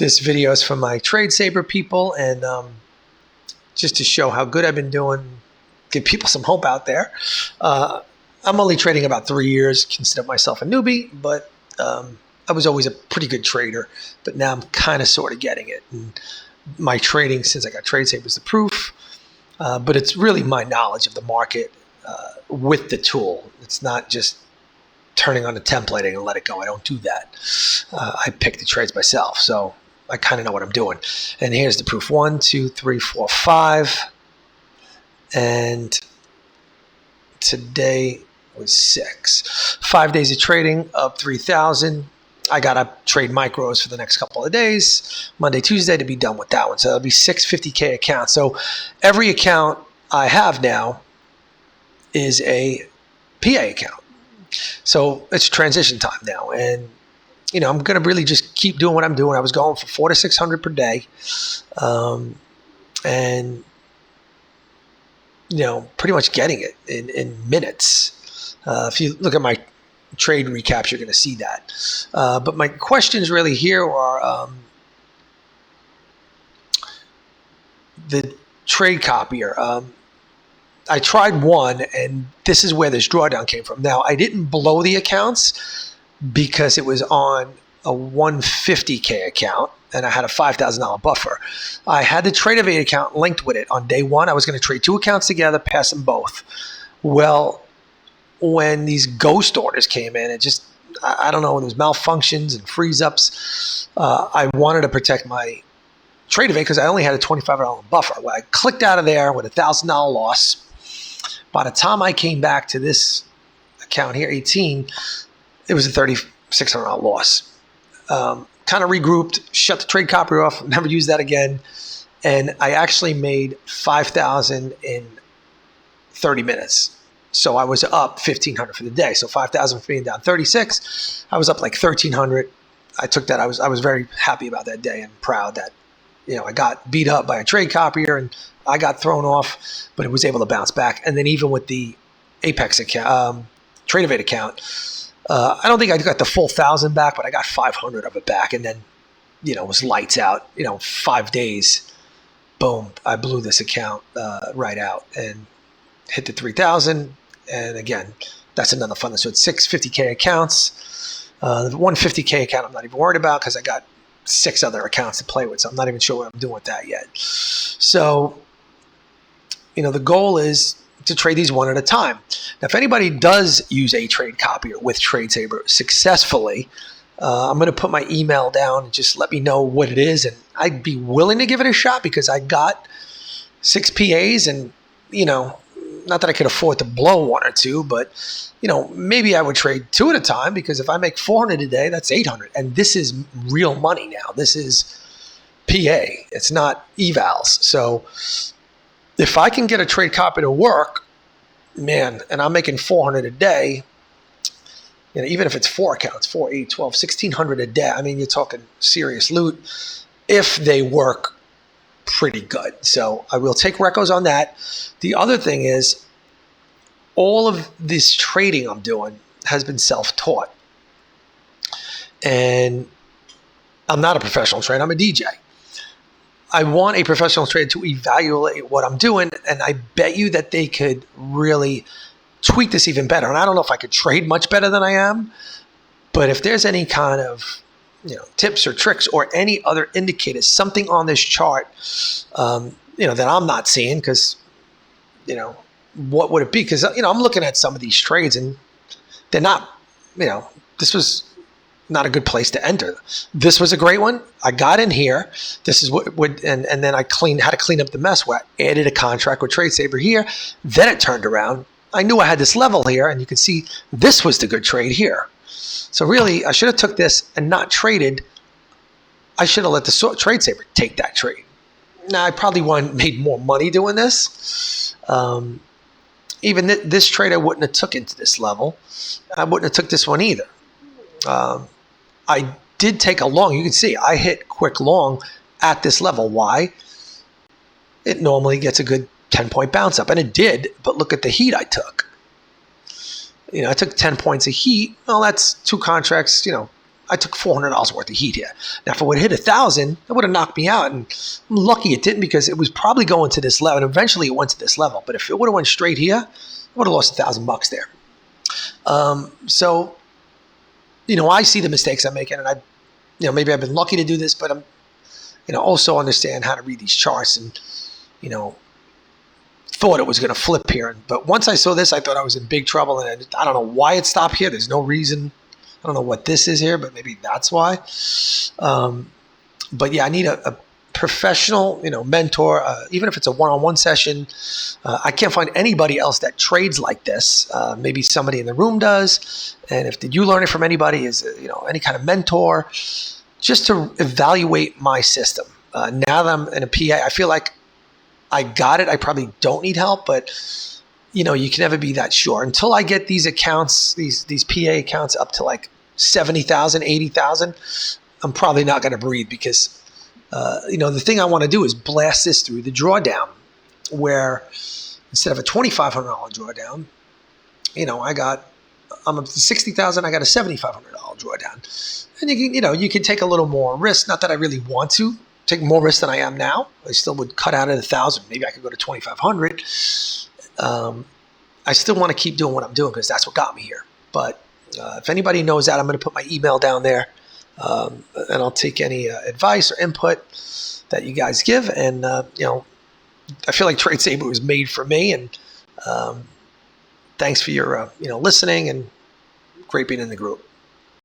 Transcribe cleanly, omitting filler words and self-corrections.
This video is from my Trade Saber people, and just to show how good I've been doing, give people some hope out there. I'm only trading about 3 years, consider myself a newbie, but I was always a pretty good trader, but now I'm kind of sort of getting it. And my trading, since I got Trade Saber, is the proof, but it's really my knowledge of the market with the tool. It's not just turning on the templating and let it go. I don't do that. I pick the trades myself, so I kind of know what I'm doing. And here's the proof: 1, 2, 3, 4, 5, and today was 6. 5 days of trading, up 3,000. I got to trade micros for the next couple of days, Monday, Tuesday, to be done with that one. So that'll be 6 50K accounts. So every account I have now is a PA account. So it's transition time now. And, you know, I'm going to really just keep doing what I'm doing. I was going for 400 to 600 per day. And, you know, pretty much getting it in minutes. If you look at my trade recaps, you're going to see that. But my questions really here are the trade copier. I tried one, and this is where this drawdown came from. Now, I didn't blow the accounts because it was on a 150K account, and I had a $5,000 buffer. I had the Trade Evade account linked with it on day one. I was going to trade 2 accounts together, pass them both. Well, when these ghost orders came in, it just, I don't know, there was malfunctions and freeze-ups. I wanted to protect my Trade Evade because I only had a $25 buffer. Well, I clicked out of there with a $1,000 loss. By the time I came back to this account here, 18, it was a $3,600 loss. Kind of regrouped, shut the trade copier off, never used that again. And I actually made $5,000 in 30 minutes. So I was up $1,500 for the day. So 5,000 for being down 36. I was up like 1,300. I took that. I was very happy about that day and proud that, you know, I got beat up by a trade copier and I got thrown off, but it was able to bounce back. And then even with the Apex account, Trade Evade account, I don't think I got the full 1,000 back, but I got 500 of it back. And then, you know, it was lights out. You know, 5 days, boom, I blew this account right out and hit the 3,000. And again, that's another fun. So it's 6 50K accounts. The 150K account I'm not even worried about because I got 6 other accounts to play with. So I'm not even sure what I'm doing with that yet. So, you know, the goal is to trade these one at a time. Now, if anybody does use a trade copier with Trade Saber successfully, I'm going to put my email down and just let me know what it is. And I'd be willing to give it a shot because I got 6 PAs and, you know, not that I could afford to blow 1 or 2, but, you know, maybe I would trade 2 at a time because if I make 400 a day, that's 800. And this is real money now. This is PA. It's not evals. So if I can get a trade copy to work, man, and I'm making 400 a day, you know, even if it's 4 accounts, 4, 8, 12, 1,600 a day, I mean, you're talking serious loot if they work pretty good. So I will take recos on that. The other thing is all of this trading I'm doing has been self-taught. And I'm not a professional trader. I'm a DJ. I want a professional trader to evaluate what I'm doing, and I bet you that they could really tweak this even better. And I don't know if I could trade much better than I am, but if there's any kind of, you know, tips or tricks or any other indicators, something on this chart, you know, that I'm not seeing, because, you know, what would it be? Because, you know, I'm looking at some of these trades and they're not, you know, this was not a good place to enter. This was a great one. I got in here. This is what would, and then I had to clean up the mess where I added a contract with Trade Saber here. Then it turned around. I knew I had this level here, and you can see this was the good trade here. So really, I should have took this and not traded. I should have let the Trade Saber take that trade. Now, I probably made more money doing this. Even this trade I wouldn't have took into this level. I wouldn't have took this one either. I did take a long. You can see I hit quick long at this level. Why? It normally gets a good 10-point bounce up, and it did, but look at the heat I took. You know, I took 10 points of heat. Well, that's 2 contracts. You know, I took $400 worth of heat here. Now, if it would have hit 1,000, it would have knocked me out. And I'm lucky it didn't, because it was probably going to this level. And eventually it went to this level. But if it would have went straight here, I would have lost $1,000 there. So, I see the mistakes I'm making, and maybe I've been lucky to do this, but I'm, also understand how to read these charts, and, thought it was going to flip here. But once I saw this, I thought I was in big trouble, and I don't know why it stopped here. There's no reason. I don't know what this is here, but maybe that's why. But yeah, I need a professional, mentor, even if it's a one-on-one session. I can't find anybody else that trades like this. Maybe somebody in the room does. And if did you learn it from anybody, is any kind of mentor, just to evaluate my system. Now that I'm in a PA, I feel like I got it. I probably don't need help, but you can never be that sure. Until I get these accounts, these PA accounts up to like 70,000, 80,000, I'm probably not going to breathe, because the thing I want to do is blast this through the drawdown, where instead of a $2,500 drawdown, I'm up to 60,000. I got a $7,500 drawdown, and you can take a little more risk. Not that I really want to take more risk than I am now. I still would cut out of 1,000. Maybe I could go to 2,500. I still want to keep doing what I'm doing, because that's what got me here. But if anybody knows that, I'm going to put my email down there, and I'll take any advice or input that you guys give. And I feel like Trade Saber was made for me. And thanks for your listening, and great being in the group.